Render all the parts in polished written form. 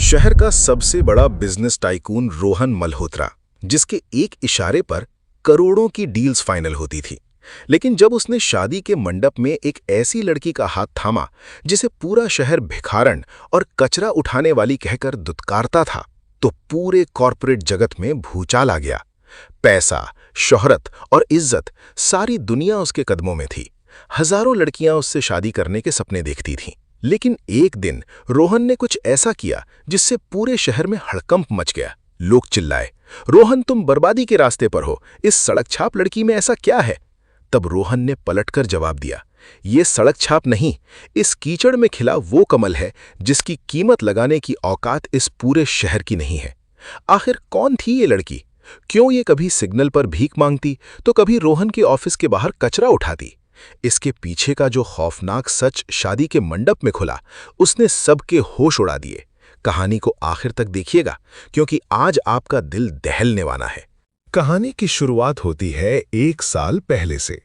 शहर का सबसे बड़ा बिजनेस टाइकून रोहन मल्होत्रा, जिसके एक इशारे पर करोड़ों की डील्स फाइनल होती थी। लेकिन जब उसने शादी के मंडप में एक ऐसी लड़की का हाथ थामा जिसे पूरा शहर भिखारन और कचरा उठाने वाली कहकर दुत्कारता था, तो पूरे कॉरपोरेट जगत में भूचाल आ गया। पैसा, शोहरत और इज्जत, सारी दुनिया उसके कदमों में थी। हजारों लड़कियां उससे शादी करने के सपने देखती थीं। लेकिन एक दिन रोहन ने कुछ ऐसा किया जिससे पूरे शहर में हड़कंप मच गया। लोग चिल्लाए, रोहन तुम बर्बादी के रास्ते पर हो, इस सड़क छाप लड़की में ऐसा क्या है? तब रोहन ने पलटकर जवाब दिया, ये सड़क छाप नहीं, इस कीचड़ में खिला वो कमल है जिसकी कीमत लगाने की औकात इस पूरे शहर की नहीं है। आखिर कौन थी ये लड़की? क्यों ये कभी सिग्नल पर भीख मांगती तो कभी रोहन के ऑफिस के बाहर कचरा उठाती? इसके पीछे का जो खौफनाक सच शादी के मंडप में खुला, उसने सबके होश उड़ा दिए। कहानी को आखिर तक देखिएगा, क्योंकि आज आपका दिल दहलने वाला है। कहानी की शुरुआत होती है 1 साल पहले से।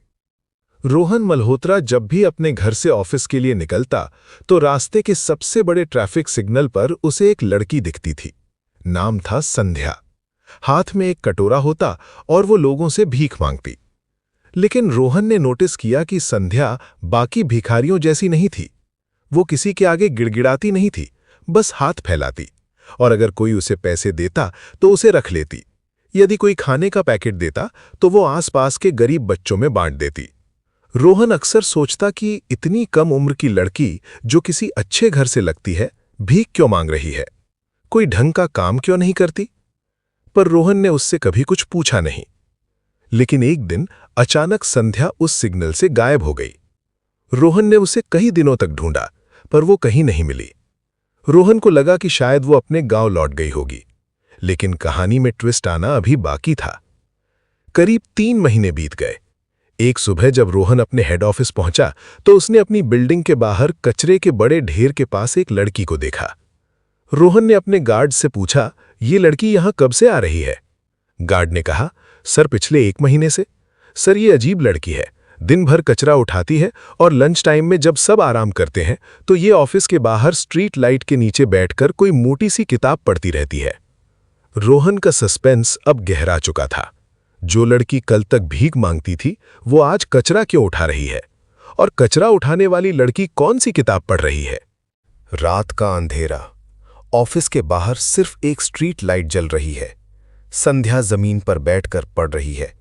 रोहन मल्होत्रा जब भी अपने घर से ऑफिस के लिए निकलता, तो रास्ते के सबसे बड़े ट्रैफिक सिग्नल पर उसे एक लड़की दिखती थी। नाम था संध्या। हाथ में एक कटोरा होता और वो लोगों से भीख मांगती। लेकिन रोहन ने नोटिस किया कि संध्या बाकी भिखारियों जैसी नहीं थी। वो किसी के आगे गिड़गिड़ाती नहीं थी, बस हाथ फैलाती, और अगर कोई उसे पैसे देता तो उसे रख लेती। यदि कोई खाने का पैकेट देता तो वो आसपास के गरीब बच्चों में बांट देती। रोहन अक्सर सोचता कि इतनी कम उम्र की लड़की जो किसी अच्छे घर से लगती है, भीख क्यों मांग रही है? कोई ढंग का काम क्यों नहीं करती? पर रोहन ने उससे कभी कुछ पूछा नहीं। लेकिन एक दिन अचानक संध्या उस सिग्नल से गायब हो गई। रोहन ने उसे कई दिनों तक ढूंढा, पर वो कहीं नहीं मिली। रोहन को लगा कि शायद वो अपने गांव लौट गई होगी। लेकिन कहानी में ट्विस्ट आना अभी बाकी था। करीब 3 महीने बीत गए। एक सुबह जब रोहन अपने हेड ऑफिस पहुंचा, तो उसने अपनी बिल्डिंग के बाहर कचरे के बड़े ढेर के पास एक लड़की को देखा। रोहन ने अपने गार्ड से पूछा, ये लड़की यहां कब से आ रही है? गार्ड ने कहा, सर पिछले 1 महीने से। सर ये अजीब लड़की है, दिन भर कचरा उठाती है और लंच टाइम में जब सब आराम करते हैं तो ये ऑफिस के बाहर स्ट्रीट लाइट के नीचे बैठकर कोई मोटी सी किताब पढ़ती रहती है। रोहन का सस्पेंस अब गहरा चुका था। जो लड़की कल तक भीख मांगती थी, वो आज कचरा क्यों उठा रही है? और कचरा उठाने वाली लड़की कौन सी किताब पढ़ रही है? रात का अंधेरा, ऑफिस के बाहर सिर्फ एक स्ट्रीट लाइट जल रही है। संध्या जमीन पर बैठकर पढ़ रही है।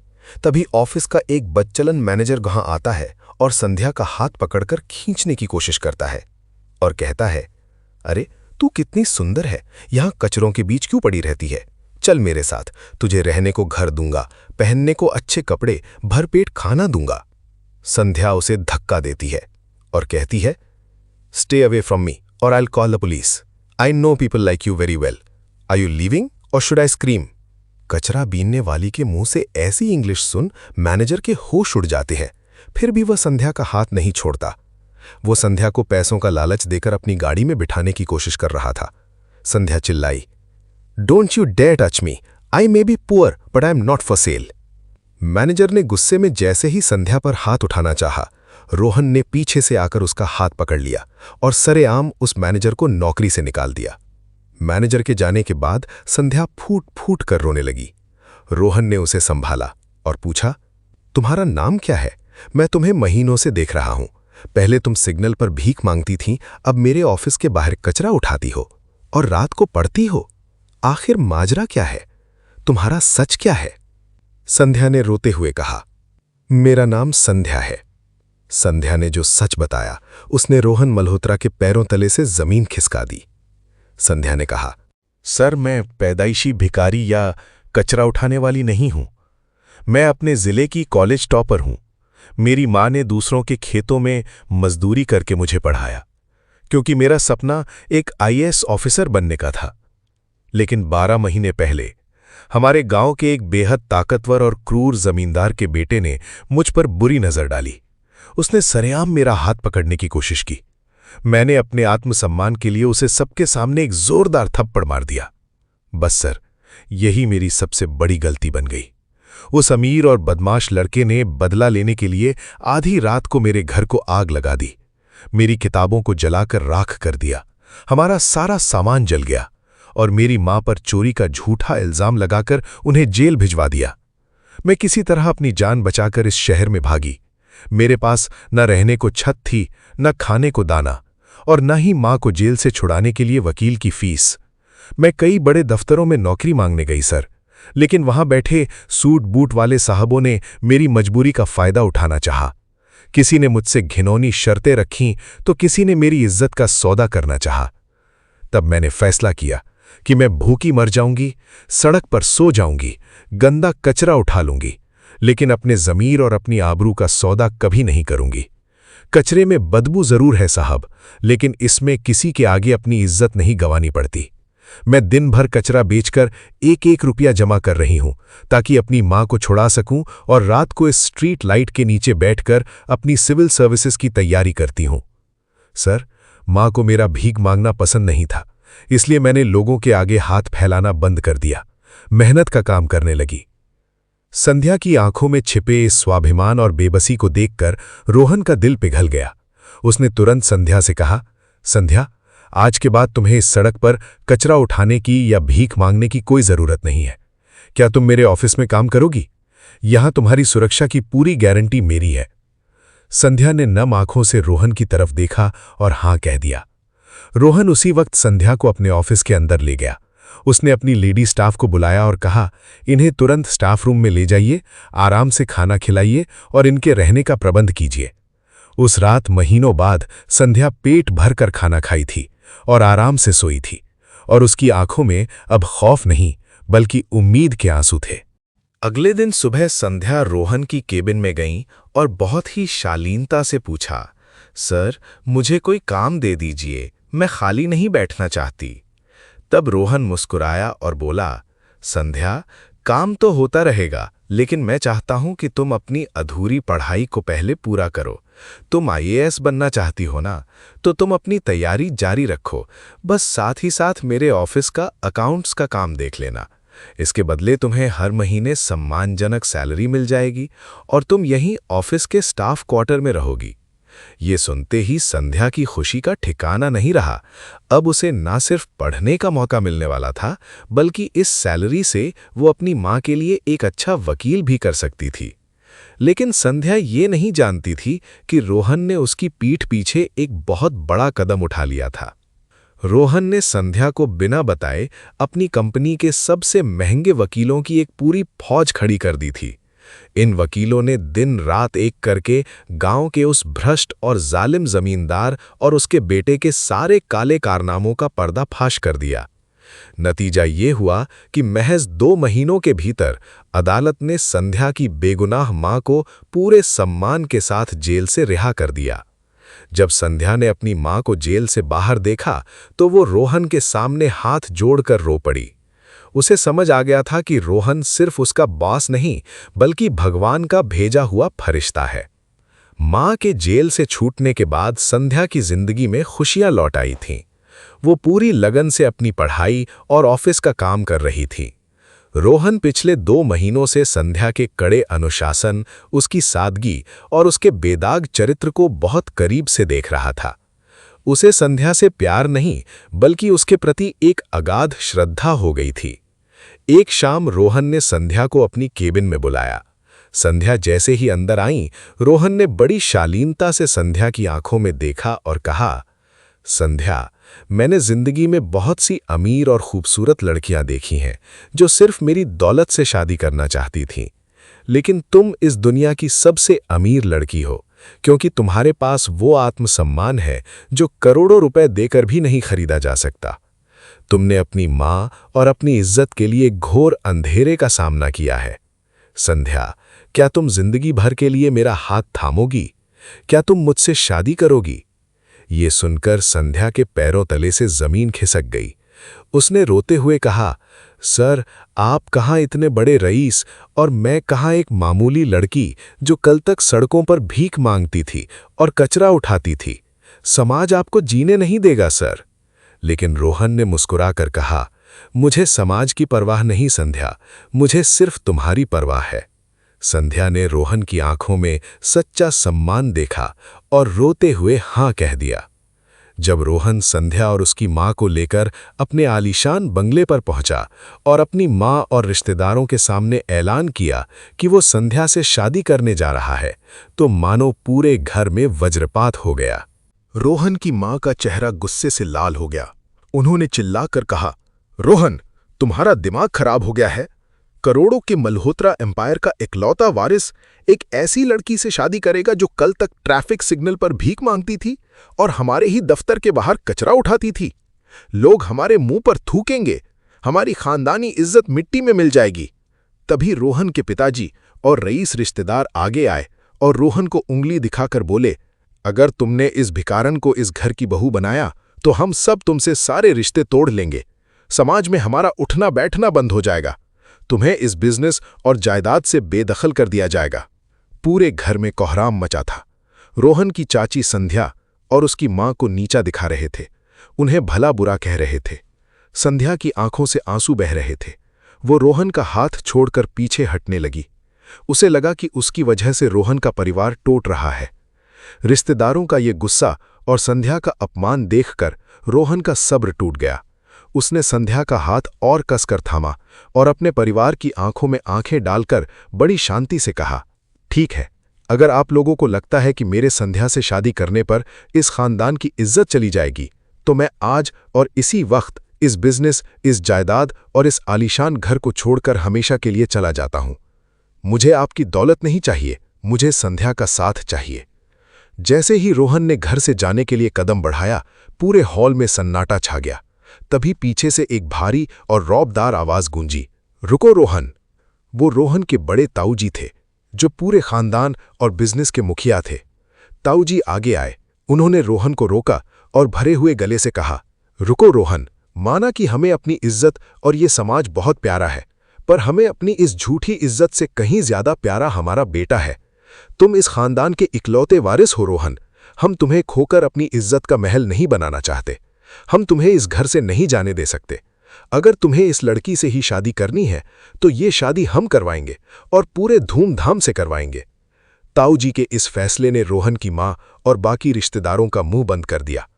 तभी ऑफिस का एक बदचलन मैनेजर वहां आता है और संध्या का हाथ पकड़कर खींचने की कोशिश करता है और कहता है, अरे तू कितनी सुंदर है, यहां कचरों के बीच क्यों पड़ी रहती है? चल मेरे साथ, तुझे रहने को घर दूंगा, पहनने को अच्छे कपड़े, भरपेट खाना दूंगा। संध्या उसे धक्का देती है और कहती है, स्टे अवे फ्रॉम मी और I will call the police. I know people like you very well. Are you leaving और शुड आई स्क्रीम? कचरा बीनने वाली के मुंह से ऐसी इंग्लिश सुन मैनेजर के होश उड़ जाते हैं। फिर भी वह संध्या का हाथ नहीं छोड़ता। वो संध्या को पैसों का लालच देकर अपनी गाड़ी में बिठाने की कोशिश कर रहा था। संध्या चिल्लाई, don't you dare touch me, I may be poor but I am not for sale. Manager ने गुस्से में जैसे ही संध्या पर हाथ उठाना चाहा, रोहन ने पीछे से आकर उसका हाथ पकड़ लिया और सरेआम उस मैनेजर को नौकरी से निकाल दिया। मैनेजर के जाने के बाद संध्या फूट फूट कर रोने लगी। रोहन ने उसे संभाला और पूछा, तुम्हारा नाम क्या है? मैं तुम्हें महीनों से देख रहा हूं। पहले तुम सिग्नल पर भीख मांगती थी, अब मेरे ऑफिस के बाहर कचरा उठाती हो और रात को पढ़ती हो। आखिर माजरा क्या है? तुम्हारा सच क्या है? संध्या ने रोते हुए कहा, मेरा नाम संध्या है। संध्या ने जो सच बताया, उसने रोहन मल्होत्रा के पैरों तले से जमीन खिसका दी। संध्या ने कहा, सर मैं पैदाइशी भिखारी या कचरा उठाने वाली नहीं हूं। मैं अपने जिले की कॉलेज टॉपर हूं। मेरी मां ने दूसरों के खेतों में मजदूरी करके मुझे पढ़ाया, क्योंकि मेरा सपना एक आईएएस ऑफिसर बनने का था। लेकिन 12 महीने पहले हमारे गांव के एक बेहद ताकतवर और क्रूर जमींदार के बेटे ने मुझ पर बुरी नजर डाली। उसने सरेआम मेरा हाथ पकड़ने की कोशिश की। मैंने अपने आत्मसम्मान के लिए उसे सबके सामने एक जोरदार थप्पड़ मार दिया। बस सर, यही मेरी सबसे बड़ी गलती बन गई। उस अमीर और बदमाश लड़के ने बदला लेने के लिए आधी रात को मेरे घर को आग लगा दी। मेरी किताबों को जलाकर राख कर दिया। हमारा सारा सामान जल गया। और मेरी मां पर चोरी का झूठा इल्जाम लगाकर उन्हें जेल भिजवा दिया। मैं किसी तरह अपनी जान बचाकर इस शहर में भागी। मेरे पास न रहने को छत थी, न खाने को दाना, और न ही मां को जेल से छुड़ाने के लिए वकील की फीस। मैं कई बड़े दफ्तरों में नौकरी मांगने गई सर, लेकिन वहां बैठे सूट बूट वाले साहबों ने मेरी मजबूरी का फायदा उठाना चाहा। किसी ने मुझसे घिनौनी शर्तें रखीं तो किसी ने मेरी इज्जत का सौदा करना चाहा। तब मैंने फैसला किया कि मैं भूखी मर जाऊंगी, सड़क पर सो जाऊंगी, गंदा कचरा उठा लूंगी, लेकिन अपने ज़मीर और अपनी आबरू का सौदा कभी नहीं करूंगी। कचरे में बदबू जरूर है साहब, लेकिन इसमें किसी के आगे अपनी इज्जत नहीं गंवानी पड़ती। मैं दिन भर कचरा बेचकर एक एक रुपया जमा कर रही हूं ताकि अपनी मां को छुड़ा सकूं, और रात को इस स्ट्रीट लाइट के नीचे बैठकर अपनी सिविल सर्विसेज की तैयारी करती हूं। सर, मां को मेरा भीख मांगना पसंद नहीं था, इसलिए मैंने लोगों के आगे हाथ फैलाना बंद कर दिया, मेहनत का काम करने लगी। संध्या की आंखों में छिपे इस स्वाभिमान और बेबसी को देखकर रोहन का दिल पिघल गया। उसने तुरंत संध्या से कहा, संध्या, आज के बाद तुम्हें इस सड़क पर कचरा उठाने की या भीख मांगने की कोई जरूरत नहीं है। क्या तुम मेरे ऑफिस में काम करोगी? यहां तुम्हारी सुरक्षा की पूरी गारंटी मेरी है। संध्या ने नम आंखों से रोहन की तरफ देखा और हां कह दिया। रोहन उसी वक्त संध्या को अपने ऑफिस के अंदर ले गया। उसने अपनी लेडी स्टाफ को बुलाया और कहा, इन्हें तुरंत स्टाफ रूम में ले जाइए, आराम से खाना खिलाइए और इनके रहने का प्रबंध कीजिए। उस रात महीनों बाद संध्या पेट भरकर खाना खाई थी और आराम से सोई थी, और उसकी आंखों में अब खौफ नहीं बल्कि उम्मीद के आंसू थे। अगले दिन सुबह संध्या रोहन की केबिन में गईं और बहुत ही शालीनता से पूछा, सर, मुझे कोई काम दे दीजिए, मैं खाली नहीं बैठना चाहती। तब रोहन मुस्कुराया और बोला, संध्या, काम तो होता रहेगा, लेकिन मैं चाहता हूं कि तुम अपनी अधूरी पढ़ाई को पहले पूरा करो। तुम आईएएस बनना चाहती हो ना, तो तुम अपनी तैयारी जारी रखो, बस साथ ही साथ मेरे ऑफिस का अकाउंट्स का काम देख लेना। इसके बदले तुम्हें हर महीने सम्मानजनक सैलरी मिल जाएगी और तुम यहीं ऑफिस के स्टाफ क्वार्टर में रहोगी। ये सुनते ही संध्या की खुशी का ठिकाना नहीं रहा। अब उसे ना सिर्फ पढ़ने का मौका मिलने वाला था, बल्कि इस सैलरी से वो अपनी मां के लिए एक अच्छा वकील भी कर सकती थी। लेकिन संध्या ये नहीं जानती थी कि रोहन ने उसकी पीठ पीछे एक बहुत बड़ा कदम उठा लिया था। रोहन ने संध्या को बिना बताए अपनी कंपनी के सबसे महंगे वकीलों की एक पूरी फौज खड़ी कर दी थी। इन वकीलों ने दिन रात एक करके गांव के उस भ्रष्ट और जालिम जमींदार और उसके बेटे के सारे काले कारनामों का पर्दाफाश कर दिया। नतीजा ये हुआ कि महज 2 महीनों के भीतर अदालत ने संध्या की बेगुनाह मां को पूरे सम्मान के साथ जेल से रिहा कर दिया। जब संध्या ने अपनी मां को जेल से बाहर देखा तो वो रोहन के सामने हाथ जोड़कर रो पड़ी। उसे समझ आ गया था कि रोहन सिर्फ उसका बॉस नहीं, बल्कि भगवान का भेजा हुआ फरिश्ता है। मां के जेल से छूटने के बाद संध्या की जिंदगी में खुशियां लौट आई थीं। वो पूरी लगन से अपनी पढ़ाई और ऑफिस का काम कर रही थी। रोहन पिछले 2 महीनों से संध्या के कड़े अनुशासन, उसकी सादगी और उसके बेदाग चरित्र को बहुत करीब से देख रहा था। उसे संध्या से प्यार नहीं, बल्कि उसके प्रति एक अगाध श्रद्धा हो गई थी। एक शाम रोहन ने संध्या को अपनी केबिन में बुलाया। संध्या जैसे ही अंदर आईं, रोहन ने बड़ी शालीनता से संध्या की आंखों में देखा और कहा, संध्या, मैंने जिंदगी में बहुत सी अमीर और खूबसूरत लड़कियां देखी हैं जो सिर्फ मेरी दौलत से शादी करना चाहती थीं, लेकिन तुम इस दुनिया की सबसे अमीर लड़की हो, क्योंकि तुम्हारे पास वो आत्मसम्मान है जो करोड़ों रुपए देकर भी नहीं खरीदा जा सकता। तुमने अपनी मां और अपनी इज्जत के लिए घोर अंधेरे का सामना किया है। संध्या, क्या तुम जिंदगी भर के लिए मेरा हाथ थामोगी? क्या तुम मुझसे शादी करोगी? ये सुनकर संध्या के पैरों तले से जमीन खिसक गई। उसने रोते हुए कहा, सर, आप कहाँ इतने बड़े रईस और मैं कहाँ एक मामूली लड़की जो कल तक सड़कों पर भीख मांगती थी और कचरा उठाती थी। समाज आपको जीने नहीं देगा सर। लेकिन रोहन ने मुस्कुराकर कहा, मुझे समाज की परवाह नहीं संध्या, मुझे सिर्फ तुम्हारी परवाह है। संध्या ने रोहन की आंखों में सच्चा सम्मान देखा और रोते हुए हां कह दिया। जब रोहन संध्या और उसकी मां को लेकर अपने आलीशान बंगले पर पहुंचा और अपनी मां और रिश्तेदारों के सामने ऐलान किया कि वो संध्या से शादी करने जा रहा है, तो मानो पूरे घर में वज्रपात हो गया। रोहन की मां का चेहरा गुस्से से लाल हो गया। उन्होंने चिल्लाकर कहा, रोहन, तुम्हारा दिमाग खराब हो गया है? करोड़ों के मल्होत्रा एम्पायर का इकलौता वारिस एक ऐसी लड़की से शादी करेगा जो कल तक ट्रैफिक सिग्नल पर भीख मांगती थी और हमारे ही दफ्तर के बाहर कचरा उठाती थी। लोग हमारे मुंह पर थूकेंगे, हमारी खानदानी इज्जत मिट्टी में मिल जाएगी। तभी रोहन के पिताजी और रईस रिश्तेदार आगे आए और रोहन को उंगली दिखाकर बोले, अगर तुमने इस भिखारन को इस घर की बहू बनाया तो हम सब तुमसे सारे रिश्ते तोड़ लेंगे। समाज में हमारा उठना बैठना बंद हो जाएगा। तुम्हें इस बिजनेस और जायदाद से बेदखल कर दिया जाएगा। पूरे घर में कोहराम मचा था। रोहन की चाची संध्या और उसकी मां को नीचा दिखा रहे थे, उन्हें भला बुरा कह रहे थे। संध्या की आंखों से आंसू बह रहे थे। वो रोहन का हाथ छोड़कर पीछे हटने लगी। उसे लगा कि उसकी वजह से रोहन का परिवार टूट रहा है। रिश्तेदारों का ये गुस्सा और संध्या का अपमान देखकर रोहन का सब्र टूट गया। उसने संध्या का हाथ और कसकर थामा और अपने परिवार की आंखों में आंखें डालकर बड़ी शांति से कहा, ठीक है, अगर आप लोगों को लगता है कि मेरे संध्या से शादी करने पर इस खानदान की इज्जत चली जाएगी, तो मैं आज और इसी वक्त इस बिजनेस, इस जायदाद और इस आलीशान घर को छोड़कर हमेशा के लिए चला जाता हूं। मुझे आपकी दौलत नहीं चाहिए, मुझे संध्या का साथ चाहिए। जैसे ही रोहन ने घर से जाने के लिए कदम बढ़ाया, पूरे हॉल में सन्नाटा छा गया। तभी पीछे से एक भारी और रौबदार आवाज गूंजी, रुको रोहन। वो रोहन के बड़े ताऊजी थे, जो पूरे खानदान और बिजनेस के मुखिया थे। ताऊजी आगे आए, उन्होंने रोहन को रोका और भरे हुए गले से कहा, रुको रोहन, माना कि हमें अपनी इज्जत और ये समाज बहुत प्यारा है, पर हमें अपनी इस झूठी इज्जत से कहीं ज्यादा प्यारा हमारा बेटा है। तुम इस खानदान के इकलौते वारिस हो रोहन। हम तुम्हें खोकर अपनी इज्जत का महल नहीं बनाना चाहते। हम तुम्हें इस घर से नहीं जाने दे सकते। अगर तुम्हें इस लड़की से ही शादी करनी है तो ये शादी हम करवाएंगे और पूरे धूमधाम से करवाएंगे। ताऊजी के इस फैसले ने रोहन की मां और बाकी रिश्तेदारों का मुंह बंद कर दिया।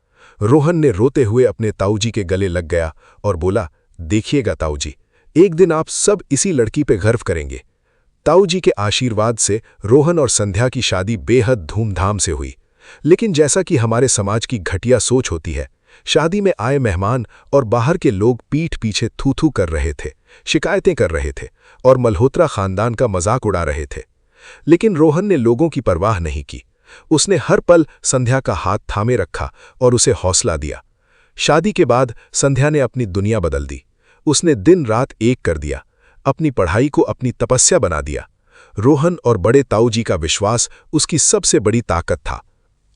रोहन ने रोते हुए अपने ताऊजी के गले लग गया और बोला, देखिएगा ताऊजी, एक दिन आप सब इसी लड़की पे गर्व करेंगे। ताऊजी के आशीर्वाद से रोहन और संध्या की शादी बेहद धूमधाम से हुई। लेकिन जैसा कि हमारे समाज की घटिया सोच होती है, शादी में आए मेहमान और बाहर के लोग पीठ पीछे थू-थू कर रहे थे, शिकायतें कर रहे थे और मल्होत्रा खानदान का मजाक उड़ा रहे थे। लेकिन रोहन ने लोगों की परवाह नहीं की। उसने हर पल संध्या का हाथ थामे रखा और उसे हौसला दिया। शादी के बाद संध्या ने अपनी दुनिया बदल दी। उसने दिन रात एक कर दिया, अपनी पढ़ाई को अपनी तपस्या बना दिया। रोहन और बड़े ताऊजी का विश्वास उसकी सबसे बड़ी ताकत था।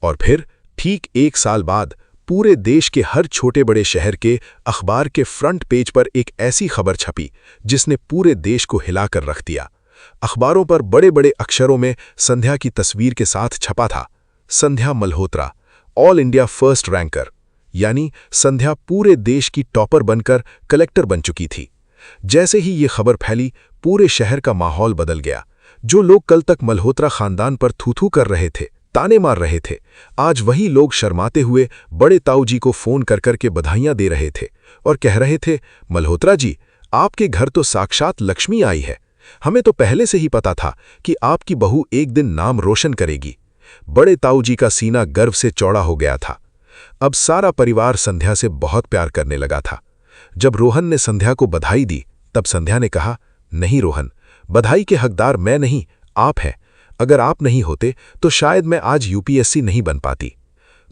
और फिर ठीक 1 साल बाद पूरे देश के हर छोटे बड़े शहर के अखबार के फ्रंट पेज पर एक ऐसी खबर छपी जिसने पूरे देश को हिलाकर रख दिया। अखबारों पर बड़े बड़े अक्षरों में संध्या की तस्वीर के साथ छपा था, Sandhya Malhotra, all India first ranker. यानी संध्या पूरे देश की टॉपर बनकर कलेक्टर बन चुकी थी। जैसे ही ये खबर फैली, पूरे शहर का माहौल बदल गया। जो लोग कल तक मल्होत्रा खानदान पर थू-थू कर रहे थे, ताने मार रहे थे, आज वही लोग शर्माते हुए बड़े ताऊजी को फोन कर करके बधाइयां दे रहे थे और कह रहे थे, मल्होत्रा जी, आपके घर तो साक्षात लक्ष्मी आई है। हमें तो पहले से ही पता था कि आपकी बहू एक दिन नाम रोशन करेगी। बड़े ताऊजी का सीना गर्व से चौड़ा हो गया था। अब सारा परिवार संध्या से बहुत प्यार करने लगा था। जब रोहन ने संध्या को बधाई दी, तब संध्या ने कहा, नहीं रोहन, बधाई के हकदार मैं नहीं, आप हैं। अगर आप नहीं होते तो शायद मैं आज यूपीएससी नहीं बन पाती।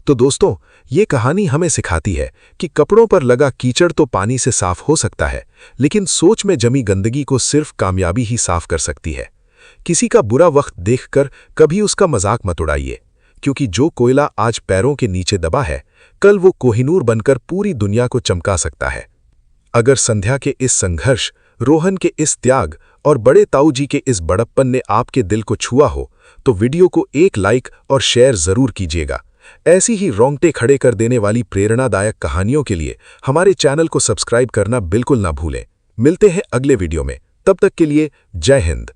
तो दोस्तों, ये कहानी हमें सिखाती है कि कपड़ों पर लगा कीचड़ तो पानी से साफ हो सकता है, लेकिन सोच में जमी गंदगी को सिर्फ कामयाबी ही साफ कर सकती है। किसी का बुरा वक्त देखकर कभी उसका मजाक मत उड़ाइए, क्योंकि जो कोयला आज पैरों के नीचे दबा है, कल वो कोहिनूर बनकर पूरी दुनिया को चमका सकता है। अगर संध्या के इस संघर्ष, रोहन के इस त्याग और बड़े ताऊजी के इस बड़प्पन ने आपके दिल को छुआ हो, तो वीडियो को एक लाइक और शेयर जरूर कीजिएगा। ऐसी ही रोंगटे खड़े कर देने वाली प्रेरणादायक कहानियों के लिए हमारे चैनल को सब्सक्राइब करना बिल्कुल ना भूलें। मिलते हैं अगले वीडियो में, तब तक के लिए जय हिंद।